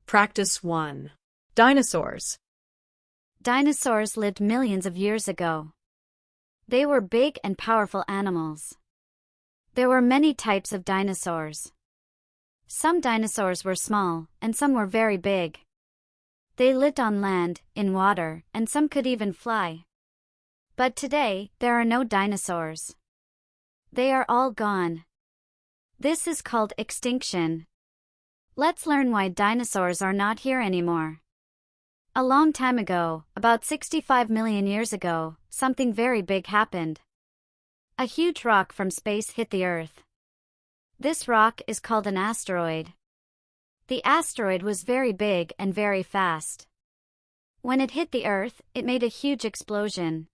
Practice 1. Dinosaurs. Dinosaurs lived millions of years ago. They were big and powerful animals. There were many types of dinosaurs. Some dinosaurs were small, and some were very big. They lived on land, in water, and some could even fly. But today, there are no dinosaurs. They are all gone. This is called extinction. Let's learn why dinosaurs are not here anymore. A long time ago, about 65 million years ago, something very big happened. A huge rock from space hit the Earth. This rock is called an asteroid. The asteroid was very big and very fast. When it hit the Earth, it made a huge explosion.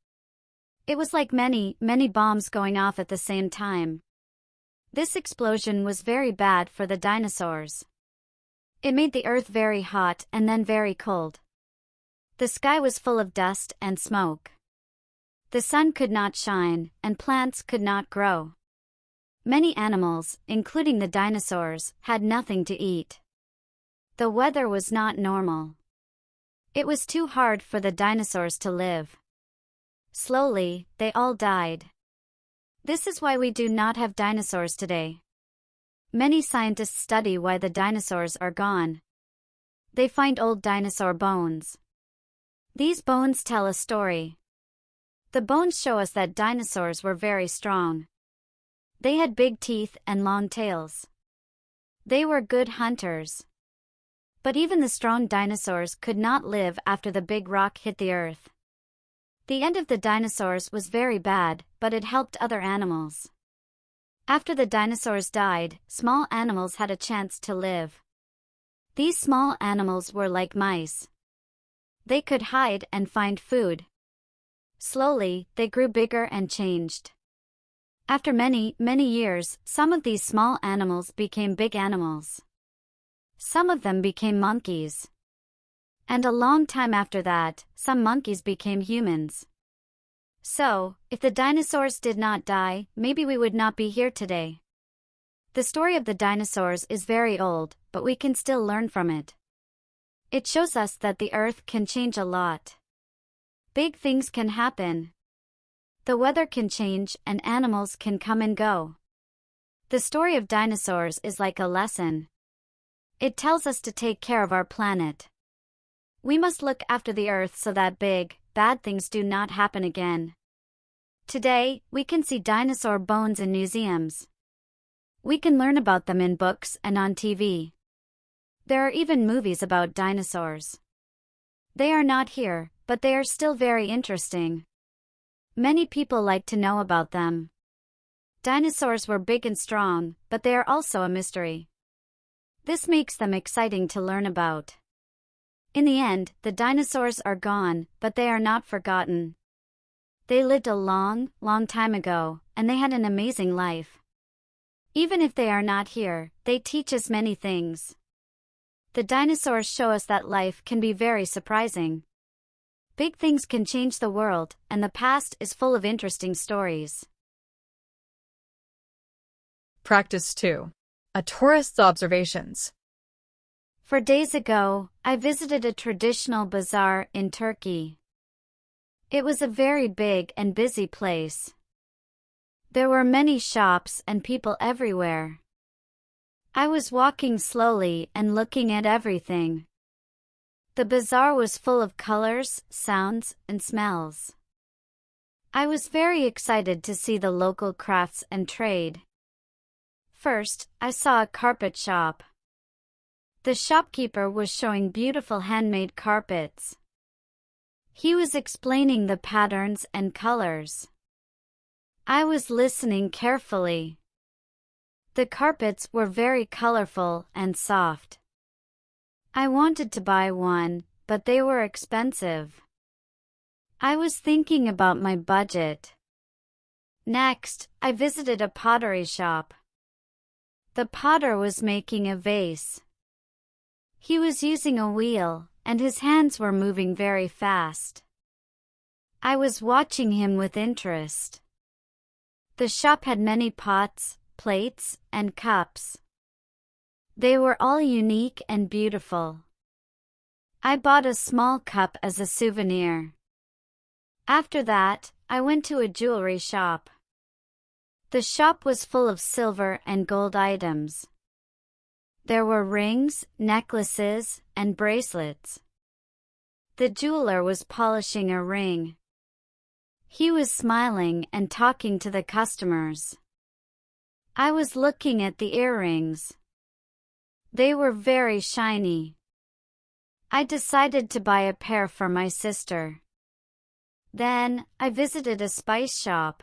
It was like many, many bombs going off at the same time. This explosion was very bad for the dinosaurs. It made the Earth very hot and then very cold. The sky was full of dust and smoke. The sun could not shine, and plants could not grow. Many animals, including the dinosaurs, had nothing to eat. The weather was not normal. It was too hard for the dinosaurs to live. Slowly, they all died. This is why we do not have dinosaurs today. Many scientists study why the dinosaurs are gone. They find old dinosaur bones. These bones tell a story. The bones show us that dinosaurs were very strong. They had big teeth and long tails. They were good hunters. But even the strong dinosaurs could not live after the big rock hit the Earth. The end of the dinosaurs was very bad, but it helped other animals. After the dinosaurs died, small animals had a chance to live. These small animals were like mice. They could hide and find food. Slowly, they grew bigger and changed. After many, many years, some of these small animals became big animals. Some of them became monkeys. And a long time after that, some monkeys became humans. So, if the dinosaurs did not die, maybe we would not be here today. The story of the dinosaurs is very old, but we can still learn from it. It shows us that the Earth can change a lot. Big things can happen. The weather can change and animals can come and go. The story of dinosaurs is like a lesson. It tells us to take care of our planet. We must look after the Earth so that big, bad things do not happen again. Today, we can see dinosaur bones in museums. We can learn about them in books and on TV. There are even movies about dinosaurs. They are not here, but they are still very interesting. Many people like to know about them. Dinosaurs were big and strong, but they are also a mystery. This makes them exciting to learn about. In the end, the dinosaurs are gone, but they are not forgotten. They lived a long, long time ago, and they had an amazing life. Even if they are not here, they teach us many things. The dinosaurs show us that life can be very surprising. Big things can change the world, and the past is full of interesting stories. Practice 2. A tourist's observations. For days ago, I visited a traditional bazaar in Turkey. It was a very big and busy place. There were many shops and people everywhere. I was walking slowly and looking at everything. The bazaar was full of colors, sounds, and smells. I was very excited to see the local crafts and trade. First, I saw a carpet shop. The shopkeeper was showing beautiful handmade carpets. He was explaining the patterns and colors. I was listening carefully. The carpets were very colorful and soft. I wanted to buy one, but they were expensive. I was thinking about my budget. Next, I visited a pottery shop. The potter was making a vase. He was using a wheel, and his hands were moving very fast. I was watching him with interest. The shop had many pots, plates, and cups. They were all unique and beautiful. I bought a small cup as a souvenir. After that, I went to a jewelry shop. The shop was full of silver and gold items. There were rings, necklaces, and bracelets. The jeweler was polishing a ring. He was smiling and talking to the customers. I was looking at the earrings. They were very shiny. I decided to buy a pair for my sister. Then, I visited a spice shop.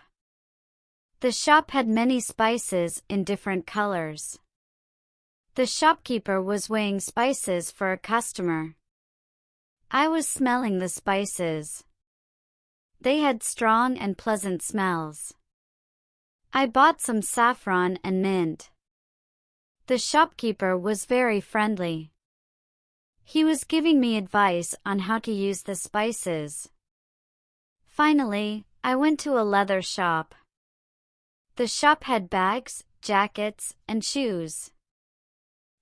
The shop had many spices in different colors. The shopkeeper was weighing spices for a customer. I was smelling the spices. They had strong and pleasant smells. I bought some saffron and mint. The shopkeeper was very friendly. He was giving me advice on how to use the spices. Finally, I went to a leather shop. The shop had bags, jackets, and shoes.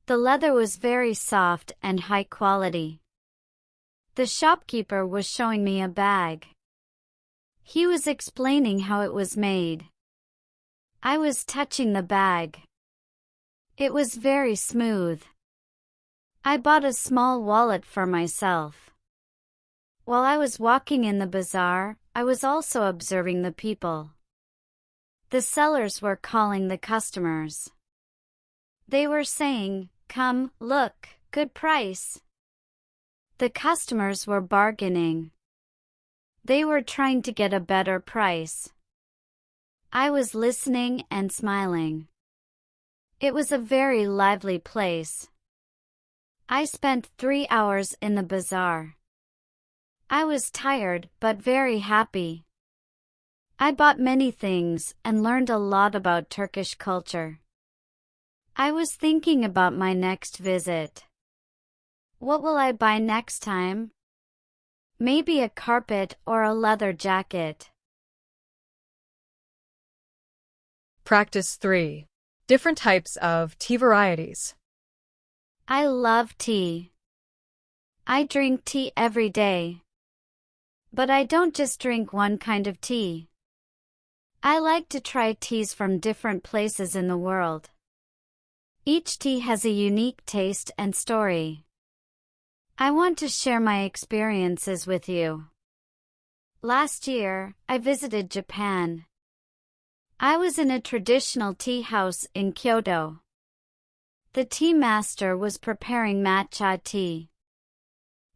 The leather was very soft and high quality. The shopkeeper was showing me a bag. He was explaining how it was made. I was touching the bag. It was very smooth. I bought a small wallet for myself. While I was walking in the bazaar, I was also observing the people. The sellers were calling the customers. They were saying, "Come, look, good price." The customers were bargaining. They were trying to get a better price. I was listening and smiling. It was a very lively place. I spent 3 hours in the bazaar. I was tired but very happy. I bought many things and learned a lot about Turkish culture. I was thinking about my next visit. What will I buy next time? Maybe a carpet or a leather jacket. Practice 3. Different types of tea varieties. I love tea. I drink tea every day. But I don't just drink one kind of tea. I like to try teas from different places in the world. Each tea has a unique taste and story. I want to share my experiences with you. Last year, I visited Japan. I was in a traditional tea house in Kyoto. The tea master was preparing matcha tea.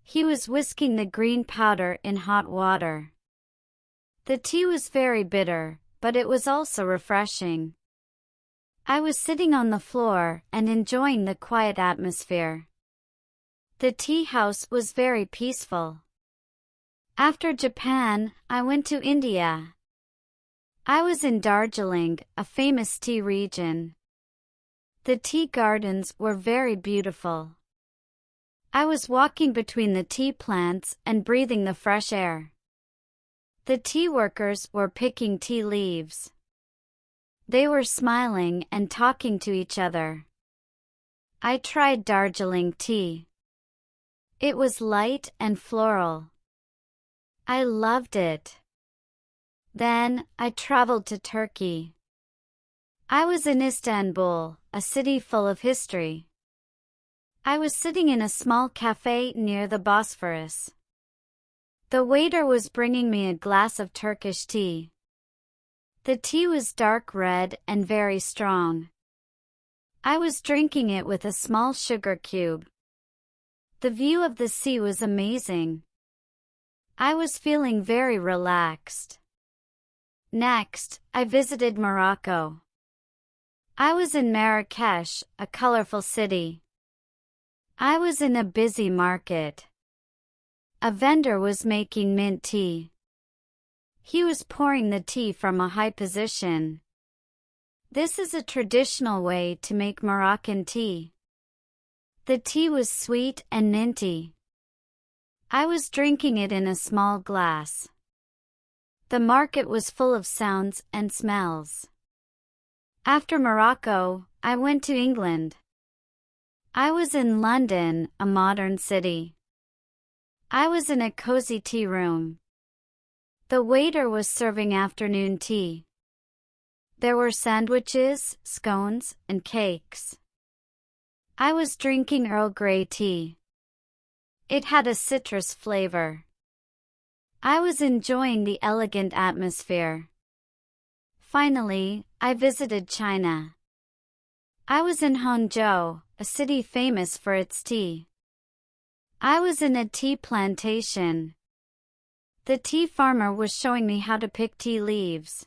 He was whisking the green powder in hot water. The tea was very bitter, but it was also refreshing. I was sitting on the floor and enjoying the quiet atmosphere. The tea house was very peaceful. After Japan, I went to India. I was in Darjeeling, a famous tea region. The tea gardens were very beautiful. I was walking between the tea plants and breathing the fresh air. The tea workers were picking tea leaves. They were smiling and talking to each other. I tried Darjeeling tea. It was light and floral. I loved it. Then, I traveled to Turkey. I was in Istanbul, a city full of history. I was sitting in a small cafe near the Bosphorus. The waiter was bringing me a glass of Turkish tea. The tea was dark red and very strong. I was drinking it with a small sugar cube. The view of the sea was amazing. I was feeling very relaxed. Next, I visited Morocco. I was in Marrakesh, a colorful city. I was in a busy market. A vendor was making mint tea. He was pouring the tea from a high position. This is a traditional way to make Moroccan tea. The tea was sweet and minty. I was drinking it in a small glass. The market was full of sounds and smells. After Morocco, I went to England. I was in London, a modern city. I was in a cozy tea room. The waiter was serving afternoon tea. There were sandwiches, scones, and cakes. I was drinking Earl Grey tea. It had a citrus flavor. I was enjoying the elegant atmosphere. Finally, I visited China. I was in Hangzhou, a city famous for its tea. I was in a tea plantation. The tea farmer was showing me how to pick tea leaves.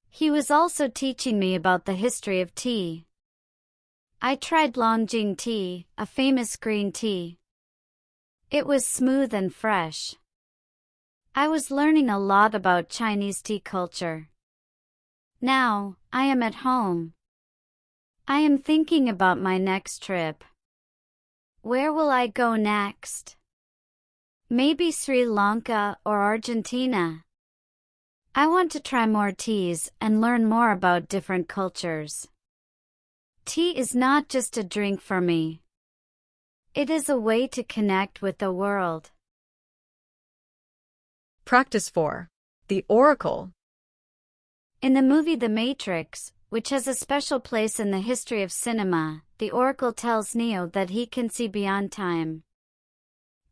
He was also teaching me about the history of tea. I tried Longjing tea, a famous green tea. It was smooth and fresh. I was learning a lot about Chinese tea culture. Now, I am at home. I am thinking about my next trip. Where will I go next? Maybe Sri Lanka or Argentina. I want to try more teas and learn more about different cultures. Tea is not just a drink for me. It is a way to connect with the world. Practice 4. The Oracle. In the movie The Matrix, which has a special place in the history of cinema, the Oracle tells Neo that he can see beyond time.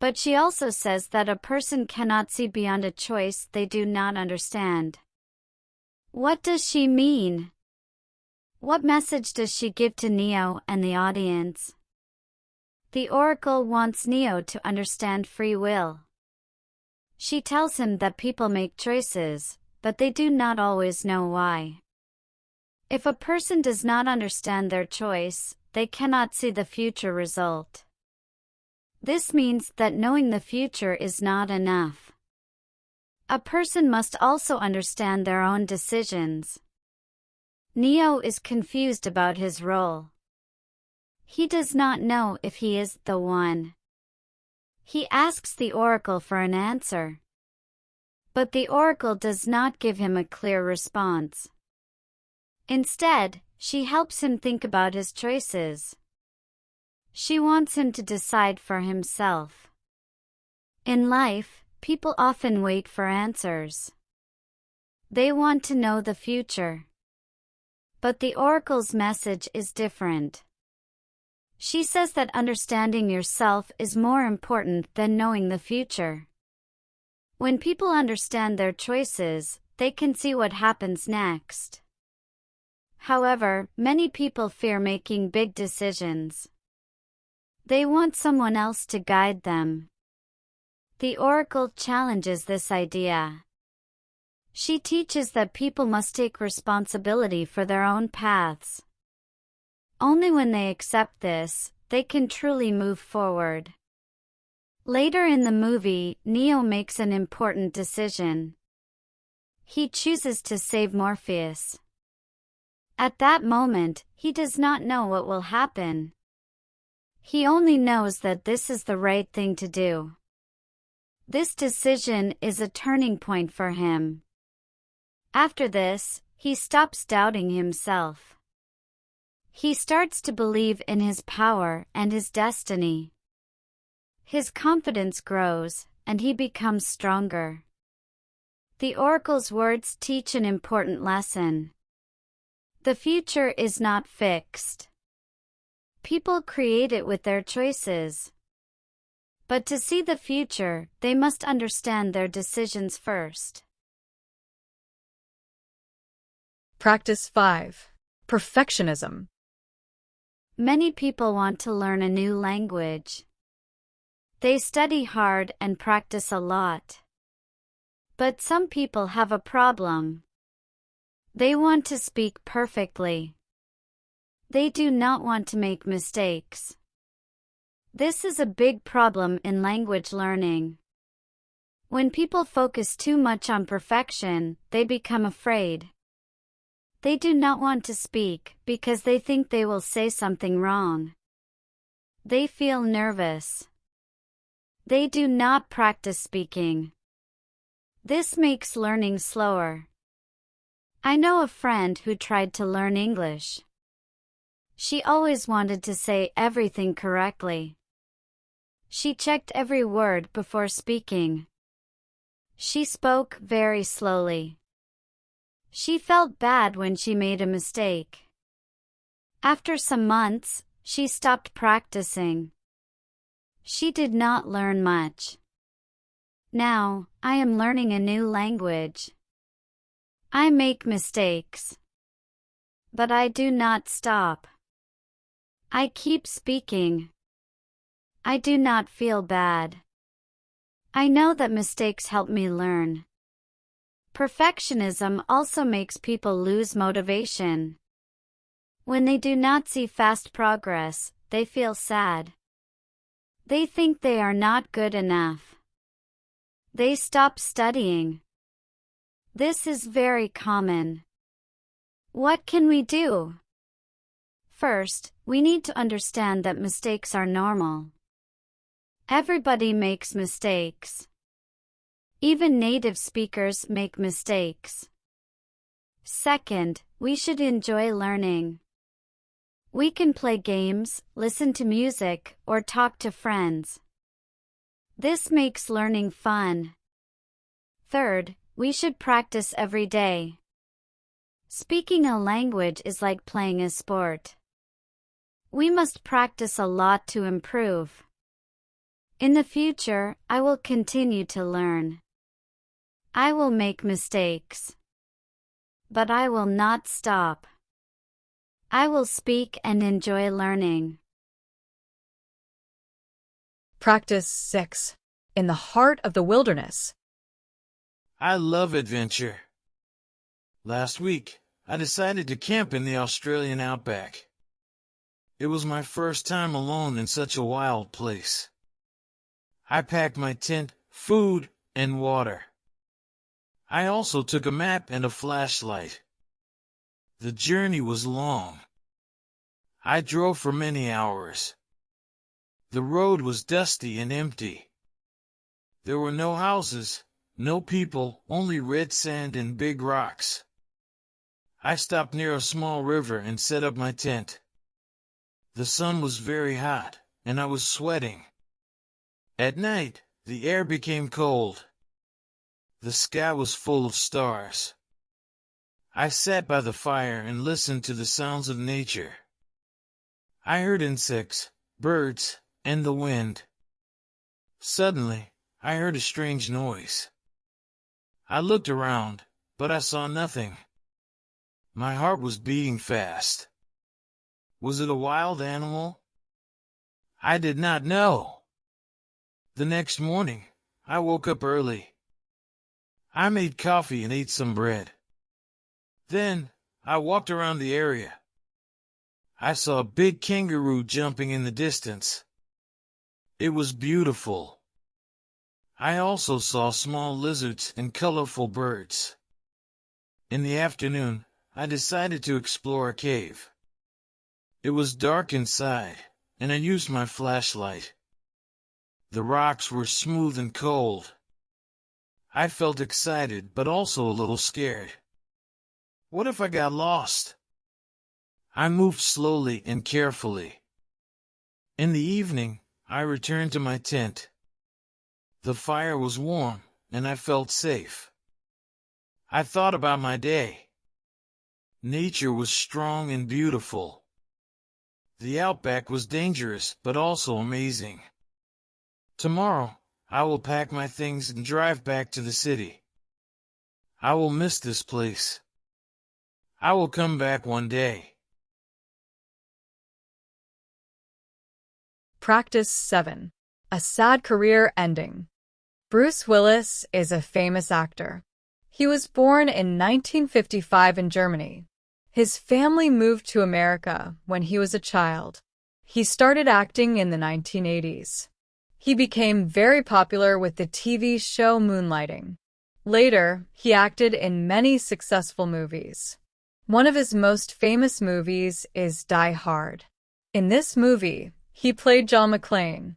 But she also says that a person cannot see beyond a choice they do not understand. What does she mean? What message does she give to Neo and the audience? The Oracle wants Neo to understand free will. She tells him that people make choices, but they do not always know why. If a person does not understand their choice, they cannot see the future result. This means that knowing the future is not enough. A person must also understand their own decisions. Neo is confused about his role. He does not know if he is the one. He asks the Oracle for an answer. But the Oracle does not give him a clear response. Instead, she helps him think about his choices. She wants him to decide for himself. In life, people often wait for answers. They want to know the future. But the Oracle's message is different. She says that understanding yourself is more important than knowing the future. When people understand their choices, they can see what happens next. However, many people fear making big decisions. They want someone else to guide them. The Oracle challenges this idea. She teaches that people must take responsibility for their own paths. Only when they accept this, they can truly move forward. Later in the movie, Neo makes an important decision. He chooses to save Morpheus. At that moment, he does not know what will happen. He only knows that this is the right thing to do. This decision is a turning point for him. After this, he stops doubting himself. He starts to believe in his power and his destiny. His confidence grows, and he becomes stronger. The Oracle's words teach an important lesson. The future is not fixed. People create it with their choices. But to see the future, they must understand their decisions first. Practice 5. Perfectionism. Many people want to learn a new language. They study hard and practice a lot. But some people have a problem. They want to speak perfectly. They do not want to make mistakes. This is a big problem in language learning. When people focus too much on perfection, they become afraid. They do not want to speak because they think they will say something wrong. They feel nervous. They do not practice speaking. This makes learning slower. I know a friend who tried to learn English. She always wanted to say everything correctly. She checked every word before speaking. She spoke very slowly. She felt bad when she made a mistake. After some months, she stopped practicing. She did not learn much. Now, I am learning a new language. I make mistakes. But I do not stop. I keep speaking. I do not feel bad. I know that mistakes help me learn. Perfectionism also makes people lose motivation. When they do not see fast progress, they feel sad. They think they are not good enough. They stop studying. This is very common. What can we do? First, we need to understand that mistakes are normal. Everybody makes mistakes. Even native speakers make mistakes. Second, we should enjoy learning. We can play games, listen to music, or talk to friends. This makes learning fun. Third, we should practice every day. Speaking a language is like playing a sport. We must practice a lot to improve. In the future, I will continue to learn. I will make mistakes. But I will not stop. I will speak and enjoy learning. Practice 6. In the heart of the wilderness. I love adventure. Last week, I decided to camp in the Australian outback. It was my first time alone in such a wild place. I packed my tent, food, and water. I also took a map and a flashlight. The journey was long. I drove for many hours. The road was dusty and empty. There were no houses, no people, only red sand and big rocks. I stopped near a small river and set up my tent. The sun was very hot, and I was sweating. At night, the air became cold. The sky was full of stars. I sat by the fire and listened to the sounds of nature. I heard insects, birds, and the wind. Suddenly, I heard a strange noise. I looked around, but I saw nothing. My heart was beating fast. Was it a wild animal? I did not know. The next morning, I woke up early. I made coffee and ate some bread. Then, I walked around the area. I saw a big kangaroo jumping in the distance. It was beautiful. I also saw small lizards and colorful birds. In the afternoon, I decided to explore a cave. It was dark inside, and I used my flashlight. The rocks were smooth and cold. I felt excited but also a little scared. What if I got lost? I moved slowly and carefully. In the evening, I returned to my tent. The fire was warm, and I felt safe. I thought about my day. Nature was strong and beautiful. The outback was dangerous but also amazing. Tomorrow, I will pack my things and drive back to the city. I will miss this place. I will come back one day. Practice 7. A sad career ending. Bruce Willis is a famous actor. He was born in 1955 in Germany. His family moved to America when he was a child. He started acting in the 1980s. He became very popular with the TV show Moonlighting. Later, he acted in many successful movies. One of his most famous movies is Die Hard. In this movie, he played John McClane.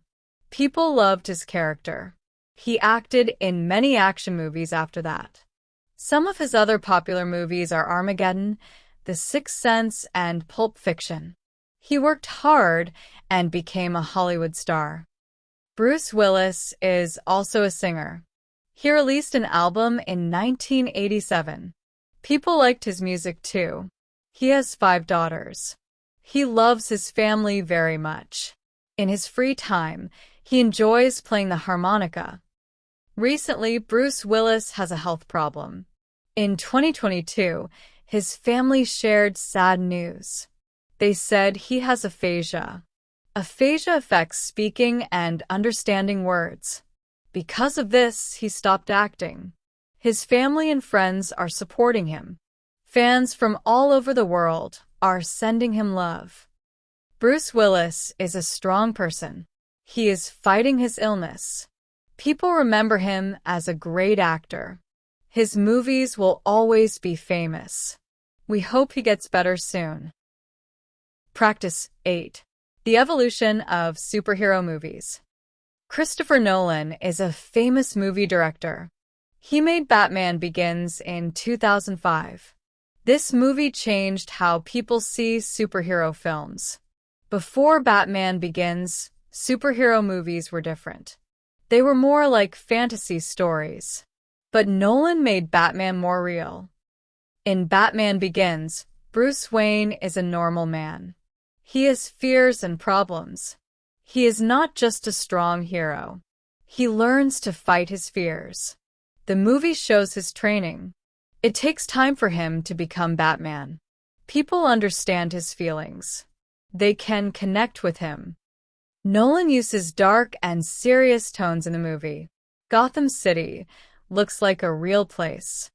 People loved his character. He acted in many action movies after that. Some of his other popular movies are Armageddon, The Sixth Sense, and Pulp Fiction. He worked hard and became a Hollywood star. Bruce Willis is also a singer. He released an album in 1987. People liked his music too. He has 5 daughters. He loves his family very much. In his free time, he enjoys playing the harmonica. Recently, Bruce Willis has a health problem. In 2022, his family shared sad news. They said he has aphasia. Aphasia affects speaking and understanding words. Because of this, he stopped acting. His family and friends are supporting him. Fans from all over the world are sending him love. Bruce Willis is a strong person. He is fighting his illness. People remember him as a great actor. His movies will always be famous. We hope he gets better soon. Practice 8. The evolution of superhero movies. Christopher Nolan is a famous movie director. He made Batman Begins in 2005. This movie changed how people see superhero films. Before Batman Begins, superhero movies were different. They were more like fantasy stories. But Nolan made Batman more real. In Batman Begins, Bruce Wayne is a normal man. He has fears and problems. He is not just a strong hero. He learns to fight his fears. The movie shows his training. It takes time for him to become Batman. People understand his feelings. They can connect with him. Nolan uses dark and serious tones in the movie. Gotham City looks like a real place.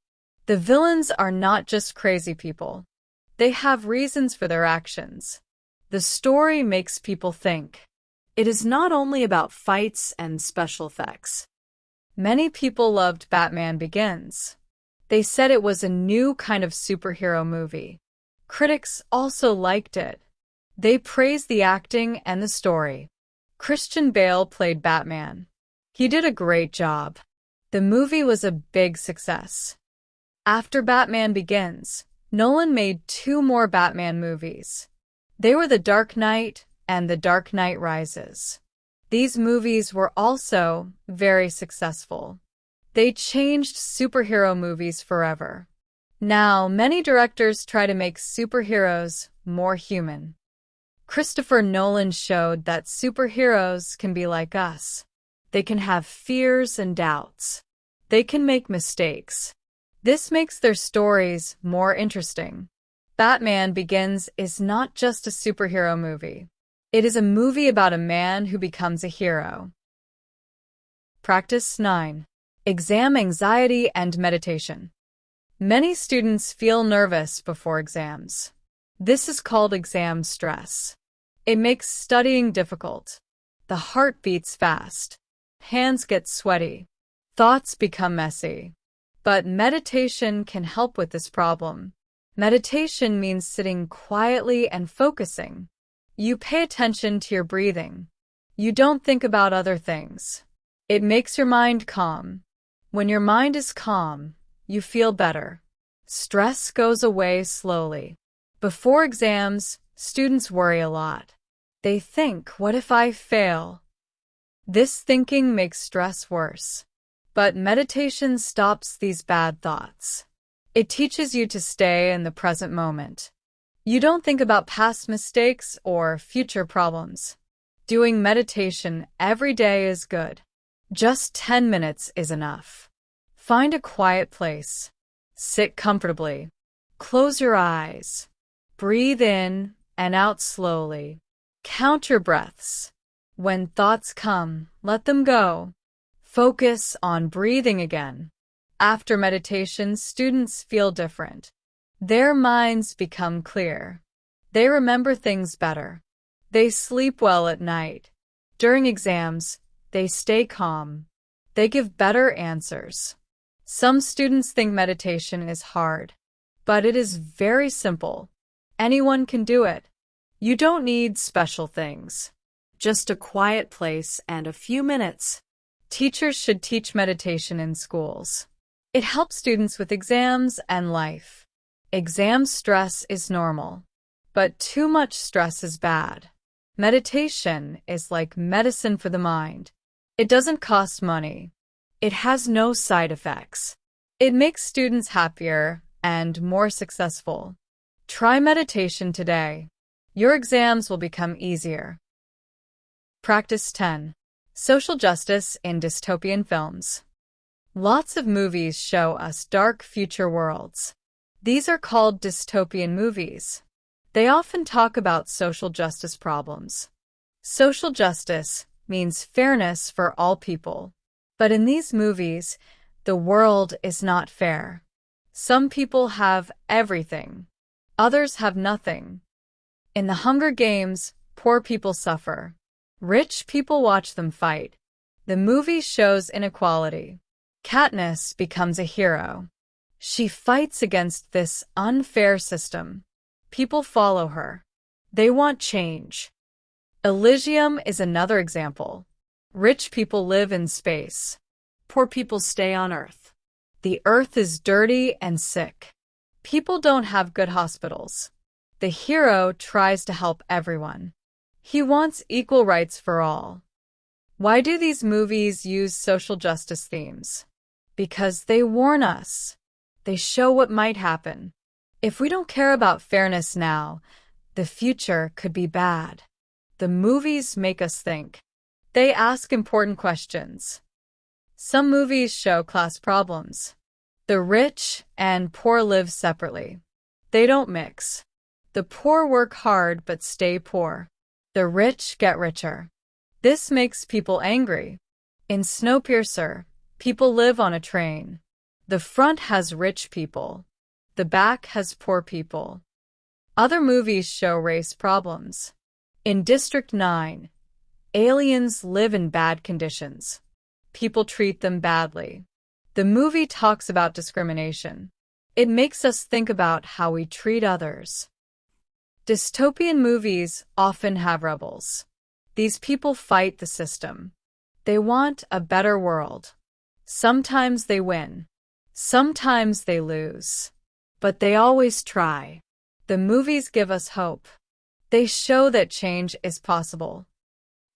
The villains are not just crazy people. They have reasons for their actions. The story makes people think. It is not only about fights and special effects. Many people loved Batman Begins. They said it was a new kind of superhero movie. Critics also liked it. They praised the acting and the story. Christian Bale played Batman. He did a great job. The movie was a big success. After Batman Begins, Nolan made 2 more Batman movies. They were The Dark Knight and The Dark Knight Rises. These movies were also very successful. They changed superhero movies forever. Now, many directors try to make superheroes more human. Christopher Nolan showed that superheroes can be like us. They can have fears and doubts. They can make mistakes. This makes their stories more interesting. Batman Begins is not just a superhero movie. It is a movie about a man who becomes a hero. Practice 9. Exam anxiety and meditation. Many students feel nervous before exams. This is called exam stress. It makes studying difficult. The heart beats fast. Hands get sweaty. Thoughts become messy. But meditation can help with this problem. Meditation means sitting quietly and focusing. You pay attention to your breathing. You don't think about other things. It makes your mind calm. When your mind is calm, you feel better. Stress goes away slowly. Before exams, students worry a lot. They think, what if I fail? This thinking makes stress worse. But meditation stops these bad thoughts. It teaches you to stay in the present moment. You don't think about past mistakes or future problems. Doing meditation every day is good. Just 10 minutes is enough. Find a quiet place. Sit comfortably. Close your eyes. Breathe in and out slowly. Count your breaths. When thoughts come, let them go. Focus on breathing again. After meditation, students feel different. Their minds become clear. They remember things better. They sleep well at night. During exams, they stay calm. They give better answers. Some students think meditation is hard, but it is very simple. Anyone can do it. You don't need special things. Just a quiet place and a few minutes. Teachers should teach meditation in schools. It helps students with exams and life. Exam stress is normal, but too much stress is bad. Meditation is like medicine for the mind. It doesn't cost money. It has no side effects. It makes students happier and more successful. Try meditation today. Your exams will become easier. Practice 10. Social justice in dystopian films. Lots of movies show us dark future worlds. These are called dystopian movies. They often talk about social justice problems. Social justice means fairness for all people. But in these movies, the world is not fair. Some people have everything. Others have nothing. In the Hunger Games, poor people suffer. Rich people watch them fight. The movie shows inequality. Katniss becomes a hero. She fights against this unfair system. People follow her. They want change. Elysium is another example. Rich people live in space. Poor people stay on Earth. The Earth is dirty and sick. People don't have good hospitals. The hero tries to help everyone. He wants equal rights for all. Why do these movies use social justice themes? Because they warn us. They show what might happen. If we don't care about fairness now, the future could be bad. The movies make us think. They ask important questions. Some movies show class problems. The rich and poor live separately. They don't mix. The poor work hard but stay poor. The rich get richer. This makes people angry. In Snowpiercer, people live on a train. The front has rich people. The back has poor people. Other movies show race problems. In District 9, aliens live in bad conditions. People treat them badly. The movie talks about discrimination. It makes us think about how we treat others. Dystopian movies often have rebels. These people fight the system. They want a better world. Sometimes they win. Sometimes they lose. But they always try. The movies give us hope. They show that change is possible.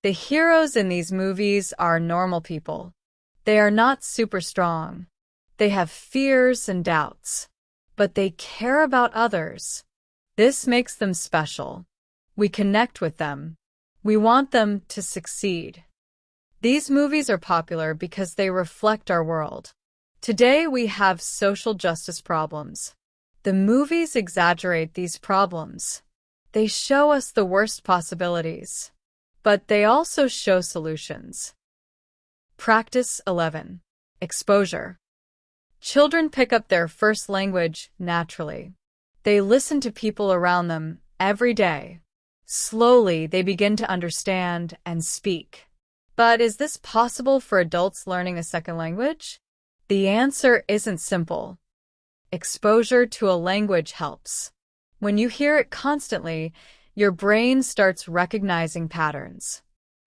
The heroes in these movies are normal people. They are not super strong. They have fears and doubts. But they care about others. This makes them special. We connect with them. We want them to succeed. These movies are popular because they reflect our world. Today we have social justice problems. The movies exaggerate these problems. They show us the worst possibilities. But they also show solutions. Practice 11. Exposure. Children pick up their first language naturally. They listen to people around them every day. Slowly, they begin to understand and speak. But is this possible for adults learning a second language? The answer isn't simple. Exposure to a language helps. When you hear it constantly, your brain starts recognizing patterns.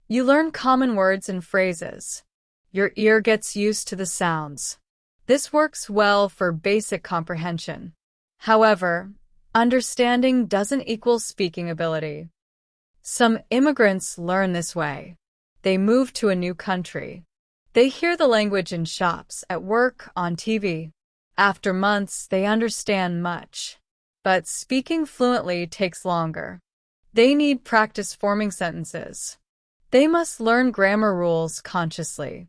You learn common words and phrases. Your ear gets used to the sounds. This works well for basic comprehension. However, understanding doesn't equal speaking ability. Some immigrants learn this way. They move to a new country. They hear the language in shops, at work, on TV. After months, they understand much. But speaking fluently takes longer. They need practice forming sentences. They must learn grammar rules consciously.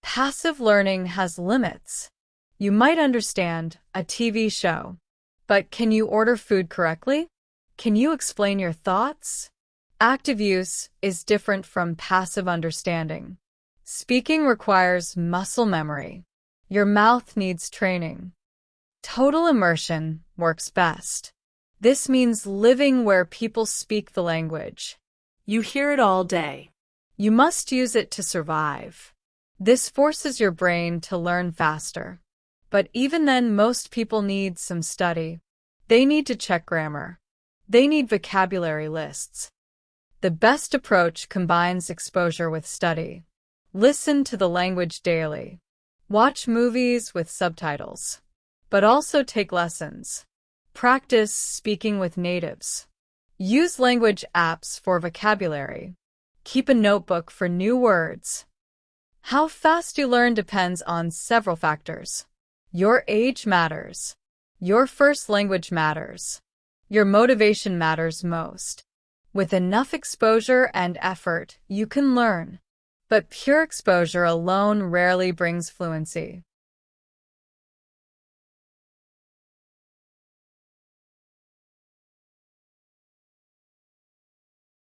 Passive learning has limits. You might understand a TV show, but can you order food correctly? Can you explain your thoughts? Active use is different from passive understanding. Speaking requires muscle memory. Your mouth needs training. Total immersion works best. This means living where people speak the language. You hear it all day. You must use it to survive. This forces your brain to learn faster. But even then, most people need some study. They need to check grammar. They need vocabulary lists. The best approach combines exposure with study. Listen to the language daily. Watch movies with subtitles. But also take lessons. Practice speaking with natives. Use language apps for vocabulary. Keep a notebook for new words. How fast you learn depends on several factors. Your age matters. Your first language matters. Your motivation matters most. With enough exposure and effort, you can learn. But pure exposure alone rarely brings fluency.